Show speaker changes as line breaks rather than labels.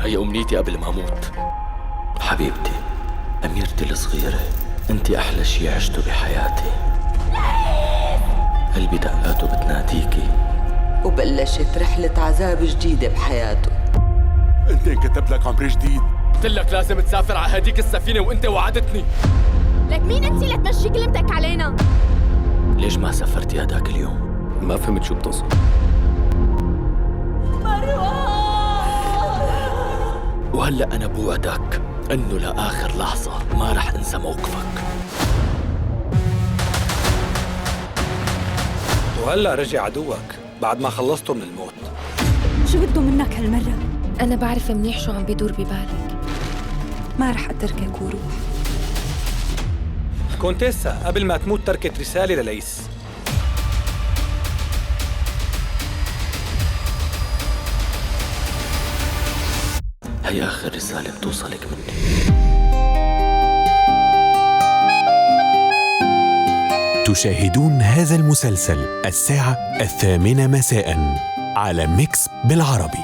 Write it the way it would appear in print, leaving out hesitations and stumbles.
هي أمنيتي قبل ما أموت.
حبيبتي، أميرتي الصغيرة، أنت أحلى شي عشته بحياتي. قلبي دقاته بتناديكي.
وبلشت رحلة عذاب جديدة بحياته.
انت انكتب لك عمر جديد.
قلت لك لازم تسافر على هديك السفينة وأنت وعدتني.
لك مين انت لتمشي كلمتك علينا؟
ليش ما سافرتي هداك اليوم؟
ما فهمت شو بتقصد.
وهلأ أنا بوعدك إنه لآخر لحظة ما رح أنسى موقفك.
وهلأ رجع عدوك بعد ما خلصته من الموت.
شو بده منك هالمرة؟
أنا بعرف منيح شو عم بيدور ببالك.
ما رح أتركك وروح.
كونتيسا قبل ما تموت تركت رسالة لليس.
هي آخر رسالة بتوصلك مني.
تشاهدون هذا المسلسل الساعة 8 مساء على ميكس بالعربي.